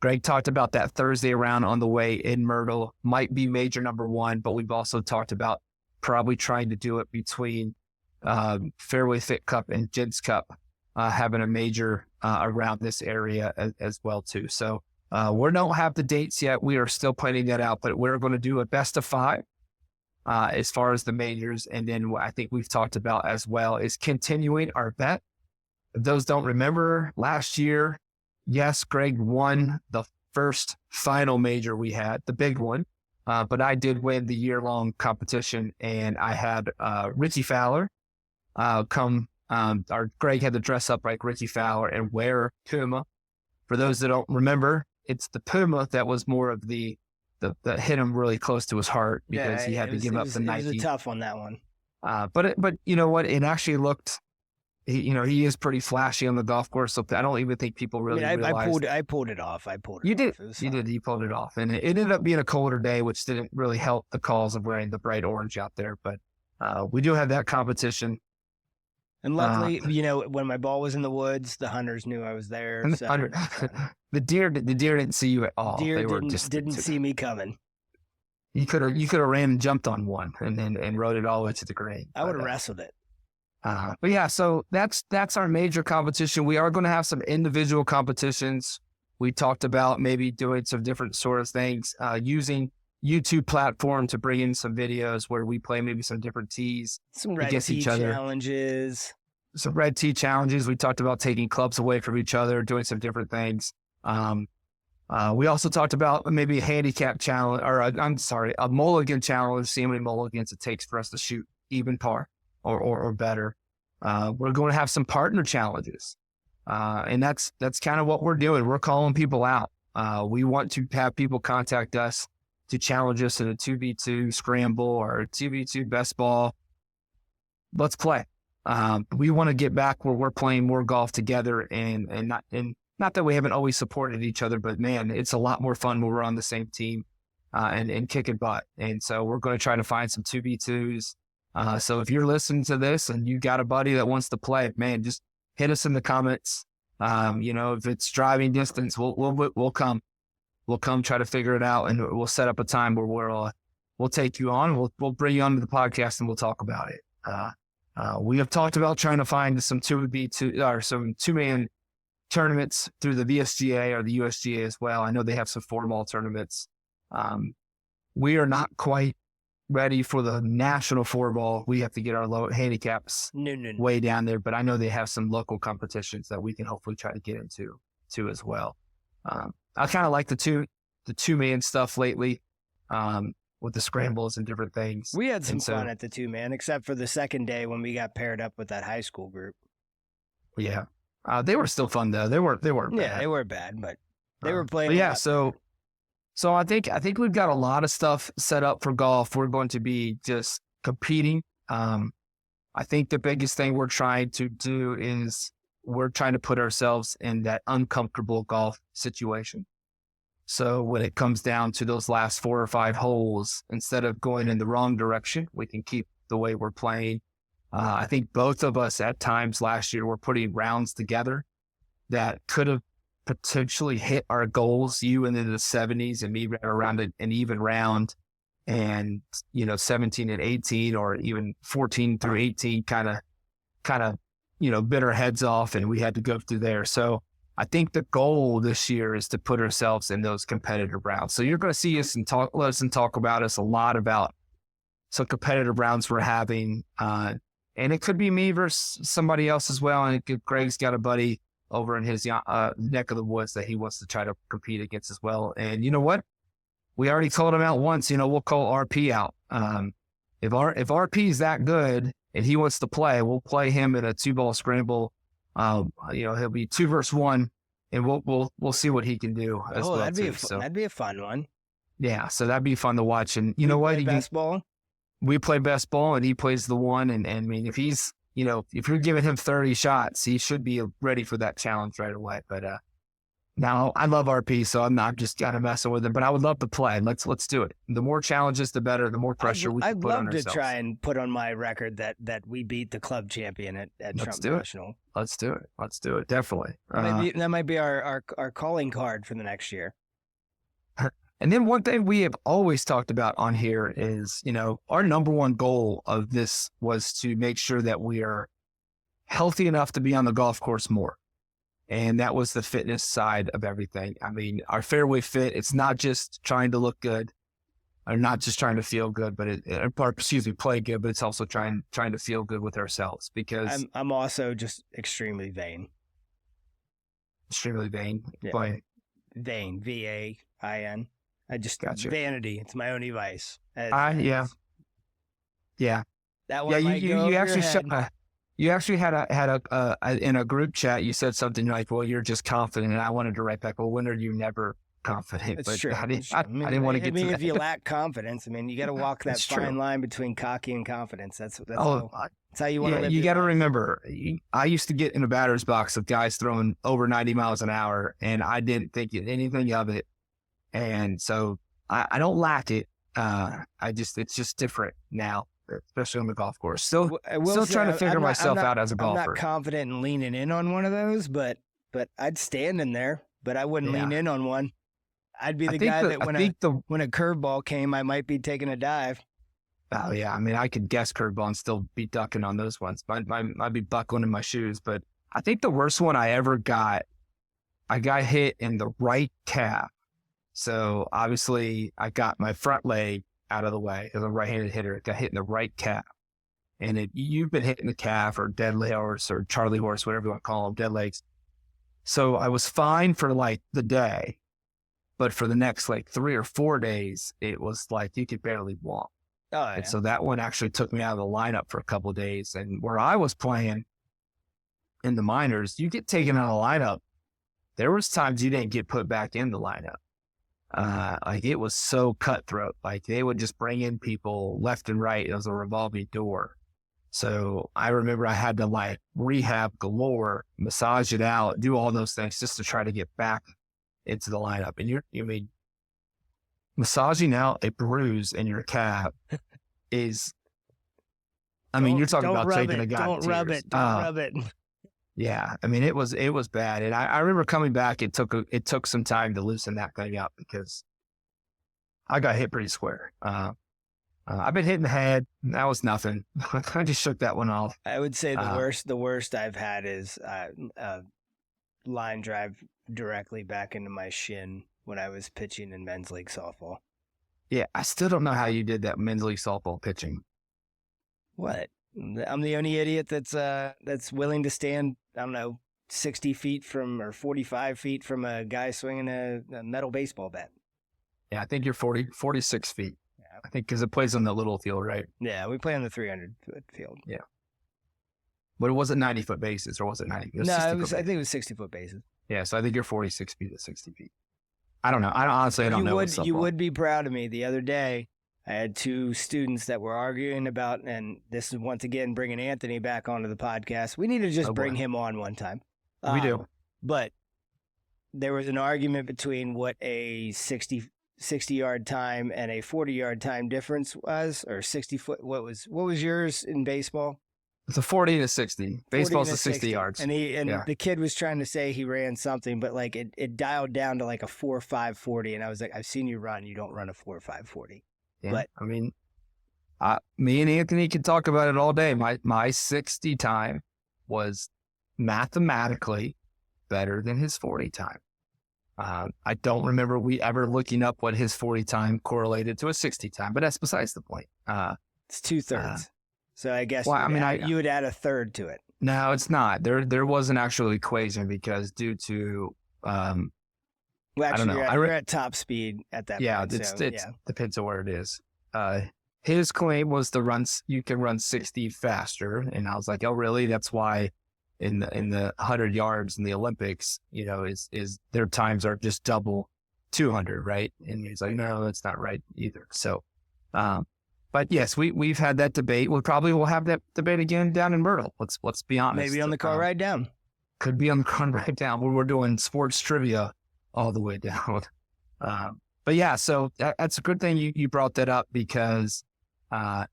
Greg talked about that Thursday round on the way in Myrtle, might be major number 1, but we've also talked about probably trying to do it between Fairway Fit Cup and Gents Cup, having a major around this area as well too. So, we don't have the dates yet. We are still planning that out, but we're going to do a best of 5 as far as the majors. And then what I think we've talked about as well is continuing our bet. If those don't remember, last year, yes, Greg won the first final major we had, the big one, but I did win the year-long competition, and I had Richie Fowler come. Greg had to dress up like Richie Fowler and wear Puma. For those that don't remember, it's the Puma that was more of the that hit him really close to his heart because he had to give up the Nike. It was a tough one, that one. But you know what? It actually looked, he is pretty flashy on the golf course. So I don't even think people really realized. I pulled it off. You did. You pulled it off. And it ended up being a colder day, which didn't really help the cause of wearing the bright orange out there. But we do have that competition. And luckily, when my ball was in the woods, the hunters knew I was there. So. The deer didn't see you at all. Deer didn't see me coming. You could have ran and jumped on one and rode it all the way to the green. I would have wrestled it. But yeah, so that's our major competition. We are going to have some individual competitions. We talked about maybe doing some different sort of things, using YouTube platform to bring in some videos where we play maybe some different tees. Some red tee challenges. Some red tee challenges. We talked about taking clubs away from each other, doing some different things. We also talked about maybe a handicap challenge, or a mulligan challenge, see how many mulligans it takes for us to shoot even par or better. We're going to have some partner challenges. And that's kind of what we're doing. We're calling people out. We want to have people contact us to challenge us in a 2v2 scramble or a 2v2 best ball. Let's play. We want to get back where we're playing more golf together and not that we haven't always supported each other, but man, it's a lot more fun when we're on the same team and kicking butt. And so we're going to try to find some 2v2s. So if you're listening to this and you got a buddy that wants to play, man, just hit us in the comments. If it's driving distance, we'll come. We'll come try to figure it out, and we'll set up a time where we'll take you on. We'll bring you onto the podcast and we'll talk about it. We have talked about trying to find some 2v2 or some 2-man tournaments through the VSGA or the USGA as well. I know they have some 4-ball tournaments. We are not quite ready for the national 4-ball. We have to get our low handicaps way down there, but I know they have some local competitions that we can hopefully try to get into too as well. I kind of like the 2-man stuff lately, with the scrambles and different things. We had some fun at the 2-man, except for the second day when we got paired up with that high school group. Yeah. They were still fun though. They weren't bad. Yeah, they were bad, but they were playing. Yeah. So I think we've got a lot of stuff set up for golf. We're going to be just competing. I think the biggest thing we're trying to do is we're trying to put ourselves in that uncomfortable golf situation. So when it comes down to those last 4 or 5 holes, instead of going in the wrong direction, we can keep the way we're playing. I think both of us at times last year were putting rounds together that could have potentially hit our goals, you into the 70s and me right around an even round, and 17 and 18 or even 14 through 18 kind of bit our heads off, and we had to go through there. So I think the goal this year is to put ourselves in those competitive rounds. So you're going to see us and talk about us a lot about some competitive rounds we're having, and it could be me versus somebody else as well. And Greg's got a buddy over in his neck of the woods that he wants to try to compete against as well. And you know what? We already called him out once. We'll call RP out. If RP is that good and he wants to play, we'll play him in a 2-ball scramble. He'll be 2 versus 1, and we'll see what he can do as well. That'd be a fun one. Yeah, so that'd be fun to watch. And you know what? Best ball. We play best ball, and he plays the 1. And I mean, if he's if you're giving him 30 shots, he should be ready for that challenge right away. But now I love RP, so I'm not just kind of messing with him. But I would love to play. Let's do it. The more challenges, the better. The more pressure we can put on ourselves. I'd love to try and put on my record that we beat the club champion at Trump National. Let's do it. Definitely. That might be our calling card for the next year. And then one thing we have always talked about on here is, our number one goal of this was to make sure that we are healthy enough to be on the golf course more. And that was the fitness side of everything. I mean, our Fairway Fit, it's not just trying to look good or not just trying to feel good, but play good, but it's also trying to feel good with ourselves, because I'm also just extremely vain. Extremely vain. Yeah. Vain, VAIN. I just gotcha. Vanity. It's my only vice. Yeah. That one might go over actually your head. You actually had a in a group chat, you said something like, well, you're just confident. And I wanted to write back, well, when are you never confident? It's but true. I didn't want to get to that. If you lack confidence, you got to walk that fine line between cocky and confidence. That's how you want to live. You got to remember, I used to get in a batter's box of guys throwing over 90 miles an hour, and I didn't think anything of it. And so I don't lack it. It's just different now, especially on the golf course. Still trying to figure myself out as a golfer. I'm not confident in leaning in on one of those, but I'd stand in there, but I wouldn't lean in on one. I'd be the guy that when a curveball came, I might be taking a dive. Oh yeah. I mean, I could guess curveball and still be ducking on those ones. I'd be buckling in my shoes, but I think the worst one I ever got, I got hit in the right calf. So obviously I got my front leg out of the way as a right-handed hitter. It got hit in the right calf. And you've been hitting the calf or dead horse or Charlie horse, whatever you want to call them, dead legs. So I was fine for the day, but for the next 3 or 4 days, it was like you could barely walk. Oh, yeah. And so that one actually took me out of the lineup for a couple of days. And where I was playing in the minors, you get taken out of the lineup. There was times you didn't get put back in the lineup. It was so cutthroat. They would just bring in people left and right. It was a revolving door. So I remember I had to rehab galore, massage it out, do all those things just to try to get back into the lineup. And massaging out a bruise in your calf is, you're talking about taking a guy. Don't rub it. Don't rub it. Yeah, it was bad, and I remember coming back. It took some time to loosen that thing up because I got hit pretty square. I've been hitting the head. That was nothing. I just shook that one off. I would say the worst I've had is line drive directly back into my shin when I was pitching in men's league softball. Yeah, I still don't know how you did that men's league softball pitching. What? I'm the only idiot that's willing to stand, 60 feet from or 45 feet from a guy swinging a metal baseball bat. Yeah, I think you're 46 feet. Yeah. I think because it plays on the little field, right? Yeah, we play on the 300-foot field. Yeah. But it wasn't 90-foot bases, or was it 90? I think it was 60-foot bases. Yeah, so I think you're 46 feet to 60 feet. I don't know. I don't know. You would be proud of me. The other day, I had 2 students that were arguing about, and this is once again bringing Anthony back onto the podcast. We need to just bring him on one time. We do. But there was an argument between what a 60-yard time and a 40-yard time difference was, or 60-foot. What was yours in baseball? It's a 40 and a 60. Baseball's a 60 yards. And the kid was trying to say he ran something, but like it dialed down to like a 4.5 40. And I was like, I've seen you run. You don't run a 4.5 40. Yeah, but I mean, me and Anthony can talk about it all day. My 60 time was mathematically better than his 40 time. I don't remember we ever looking up what his 40 time correlated to a 60 time, but that's besides the point. It's 2/3. So I guess you would add a third to it. No, it's not. There was an actual equation because due to well, actually, I don't know. You're at top speed at that point. It depends on where it is. His claim was you can run 60 faster, and I was like, oh, really? That's why in the 100 yards in the Olympics, is their times are just double 200, right? And he's like, no, that's not right either. So, but yes, we've had that debate. We probably will have that debate again down in Myrtle. Let's be honest. Maybe on the car ride down. Could be on the car ride down where we're doing sports trivia all the way down. But yeah, so that's a good thing you brought that up because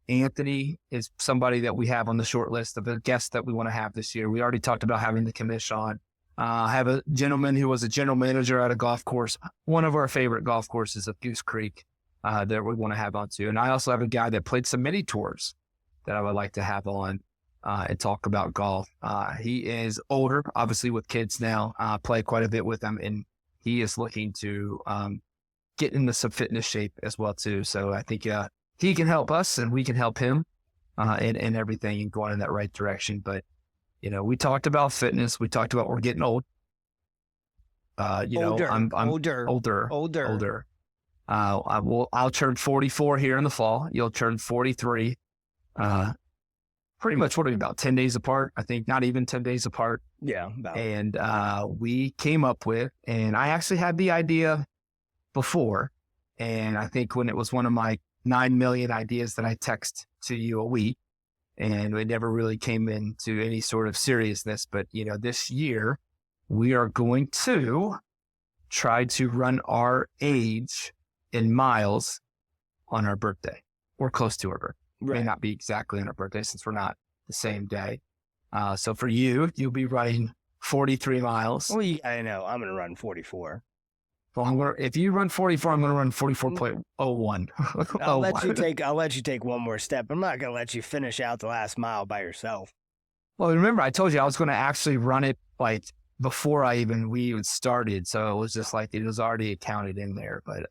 Anthony is somebody that we have on the short list of the guests that we want to have this year. We already talked about having the commish on. I have a gentleman who was a general manager at a golf course, one of our favorite golf courses of Goose Creek, that we want to have on too. And I also have a guy that played some mini tours that I would like to have on and talk about golf. He is older, obviously with kids now, play quite a bit with them, and he is looking to get into some fitness shape as well too. So I think he can help us and we can help him in everything and going in that right direction. But, we talked about fitness. We talked about we're getting old. I'm older. I'll turn 44 here in the fall. You'll turn 43. Pretty much what are we about 10 days apart? I think not even 10 days apart. Yeah. And we came up with, and I actually had the idea before. And I think when it was one of my 9 million ideas that I text to you a week, and we never really came into any sort of seriousness. But, this year we are going to try to run our age in miles on our birthday or close to our birthday. Right. May not be exactly on our birthday since we're not the same day. So for you'll be running 43 miles. Well, I know I'm going to run 44. Well, if you run 44, I'm going to run 44.01. I'll let you take one more step. I'm not going to let you finish out the last mile by yourself. Well, remember, I told you I was going to actually run it like before we even started. So it was just like it was already accounted in there. But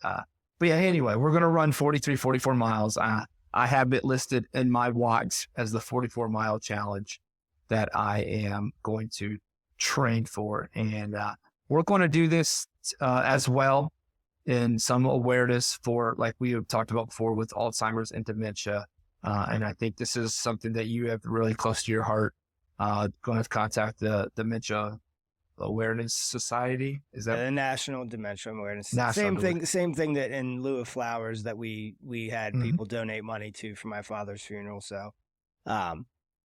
yeah, anyway, we're going to run 43, 44 miles. I have it listed in my watch as the 44-mile challenge that I am going to train for. And we're going to do this as well in some awareness for, like we have talked about before, with Alzheimer's and dementia. And I think this is something that you have really close to your heart. Going to contact the Dementia Awareness Society. Is that the National Dementia Awareness? Same thing that in lieu of flowers that we had people donate money to for my father's funeral. So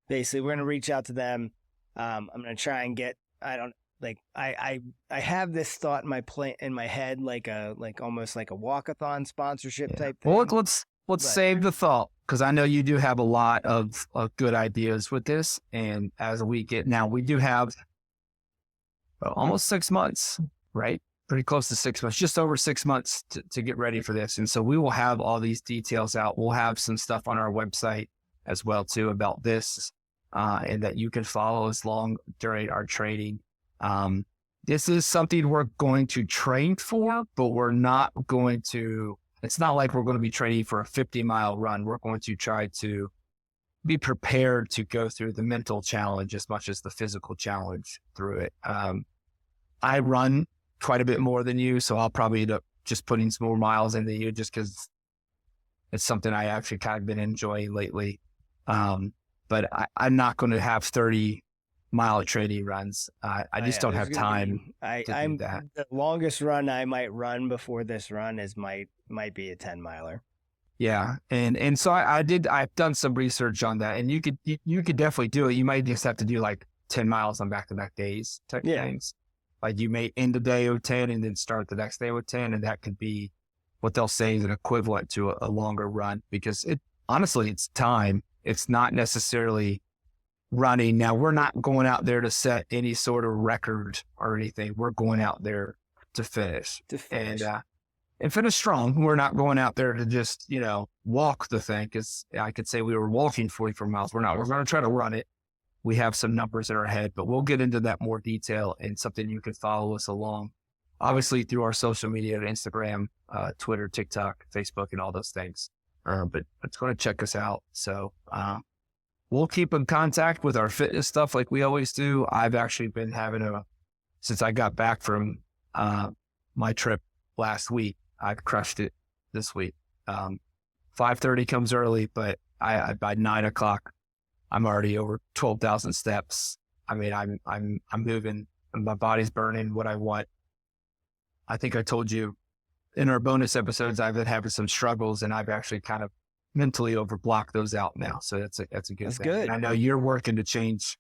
basically we're going to reach out to them. I'm going to try and get, I have this thought in my head, like almost like a walkathon sponsorship type thing. Well, let's save the thought, because I know you do have a lot of good ideas with this. And as we do have almost 6 months, right? Pretty close to 6 months, just over 6 months to get ready for this. And so we will have all these details out. We'll have some stuff on our website as well too about this, and that you can follow us along during our training. This is something we're going to train for, but it's not like we're going to be training for a 50-mile run. We're going to try to be prepared to go through the mental challenge as much as the physical challenge through it. I run quite a bit more than you, so I'll probably end up just putting some more miles into you just because it's something I actually kind of been enjoying lately. But I'm not going to have 30-mile training runs. I just don't have time to do that. The longest run I might run before this run might be a 10-miler. Yeah. And so I've done some research on that, and you could definitely do it. You might just have to do like 10 miles on back-to-back days type things. Like you may end the day with 10 and then start the next day with 10. And that could be what they'll say is an equivalent to a longer run, because honestly, it's time. It's not necessarily running. Now, we're not going out there to set any sort of record or anything. We're going out there to finish. And finish strong. We're not going out there to just, walk the thing, because I could say we were walking 44 miles. We're not. We're going to try to run it. We have some numbers in our head, but we'll get into that more detail, and something you can follow us along, obviously through our social media, Instagram, Twitter, TikTok, Facebook, and all those things. But it's going to check us out. So we'll keep in contact with our fitness stuff like we always do. I've actually been since I got back from my trip last week, I've crushed it this week. 5:30 comes early, but I by 9 o'clock, I'm already over 12,000 steps. I mean, I'm moving, and my body's burning what I want. I think I told you in our bonus episodes, I've been having some struggles, and I've actually kind of mentally overblocked those out now. So that's a good thing. Good. And I know you're working to change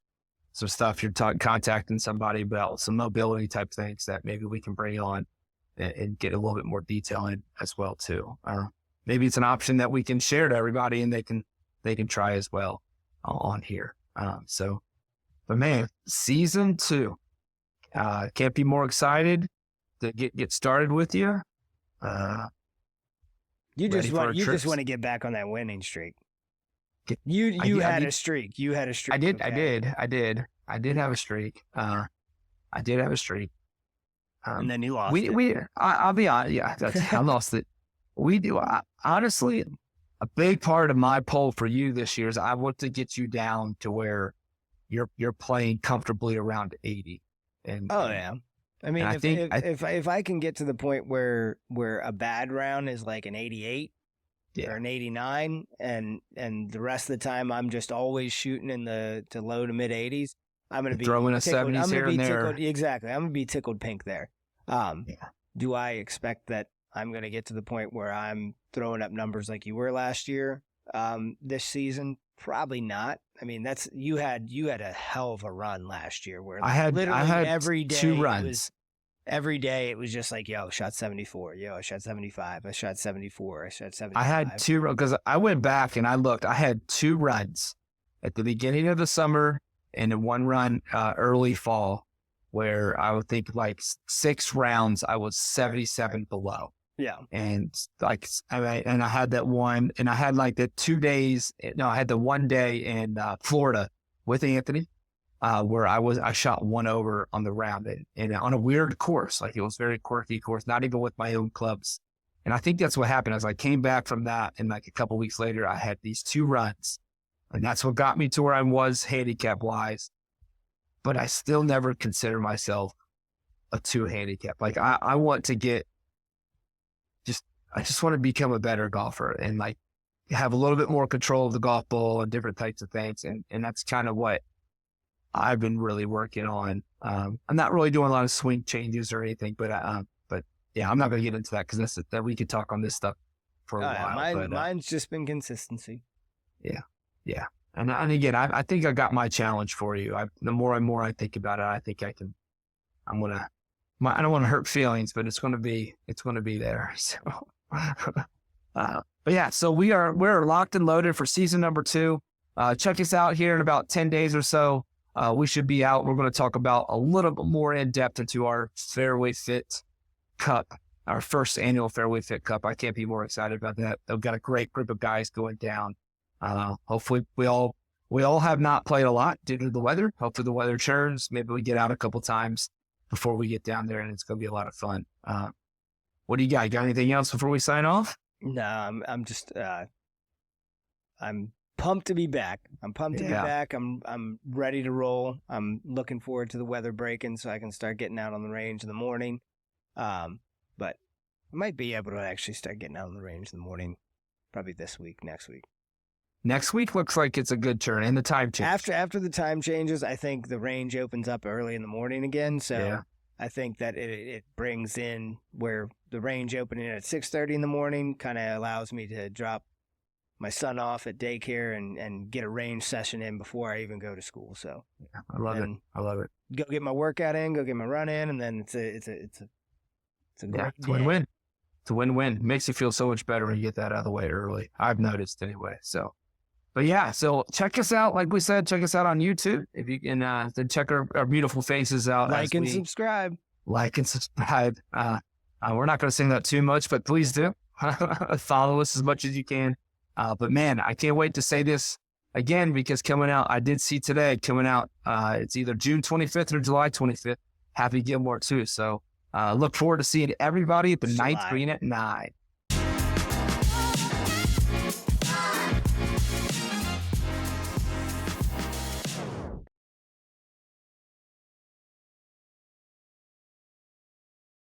some stuff. You're contacting somebody about some mobility type things that maybe we can bring on and get a little bit more detail in as well too. Maybe it's an option that we can share to everybody, and they can try as well on here. But man, season 2, can't be more excited to get started with you. You just want to get back on that winning streak. You had a streak. I did have a streak. And then you lost it. I'll be honest. Yeah, I lost it. We do. Honestly, a big part of my poll for you this year is I want to get you down to where you're playing comfortably around 80. Yeah. I mean, if I can get to the point where a bad round is like an 88 or an 89, and the rest of the time I'm just always shooting in the low to mid 80s, I'm going to be throwing a 70s here and there. Exactly. I'm going to be tickled pink there. Do I expect that I'm going to get to the point where I'm throwing up numbers like you were last year this season? Probably not. I mean, you had a hell of a run last year where I had every day 2 runs. Every day it was just like, yo, shot 74. Yo, I shot 75. I shot 74. I shot 75. I had 2 runs because I went back and I looked. I had 2 runs at the beginning of the summer and then 1 run early fall where I would think like 6 rounds I was 77 below. Yeah. And like, and I had that one, and I had like the 2 days. No, I had the 1 day in Florida with Anthony, where I shot 1 over on the round and on a weird course. Like, it was very quirky course, not even with my own clubs. And I think that's what happened as I came back from that. And like a couple weeks later, I had these 2 runs, and that's what got me to where I was handicap wise. But I still never consider myself a 2 handicap. Like I want to get, I just want to become a better golfer and like have a little bit more control of the golf ball and different types of things. And that's kind of what I've been really working on. I'm not really doing a lot of swing changes or anything, but yeah, I'm not going to get into that because that we could talk on this stuff for a while. Mine's just been consistency. Yeah. And again, I think I got my challenge for you. The more and more I think about it, I think I don't want to hurt feelings, but it's going to be there. So, but yeah, so we're locked and loaded for season number 2. Check us out here in about 10 days or so. We should be out. We're going to talk about a little bit more in depth into our Fairway Fit Cup, our first annual Fairway Fit Cup. I can't be more excited about that. They've got a great group of guys going down. Hopefully we all have not played a lot due to the weather. Hopefully the weather turns. Maybe we get out a couple times before we get down there, and it's going to be a lot of fun. What do you got? You got anything else before we sign off? No, I'm just, I'm pumped to be back. I'm ready to roll. I'm looking forward to the weather breaking so I can start getting out on the range in the morning. But I might be able to actually start getting out on the range in the morning, probably next week. Next week looks like it's a good turn, and the time change. After the time changes, I think the range opens up early in the morning again. So yeah. I think that it brings in where the range opening at 6:30 in the morning kind of allows me to drop my son off at daycare and get a range session in before I even go to school. So yeah, I love it. Go get my workout in, go get my run in, and then it's a great it's a win-win. It's a win-win. It makes you feel so much better when you get that out of the way early. I've noticed anyway. So But yeah, so check us out. Like we said, check us out on YouTube. If you can, then check our beautiful faces out. Like and subscribe. Like and subscribe. We're not going to sing that too much, but please do. Follow us as much as you can. But man, I can't wait to say this again, because coming out, I did see today coming out, it's either June 25th or July 25th. Happy Gilmore too. So look forward to seeing everybody at the Ninth Green at 9.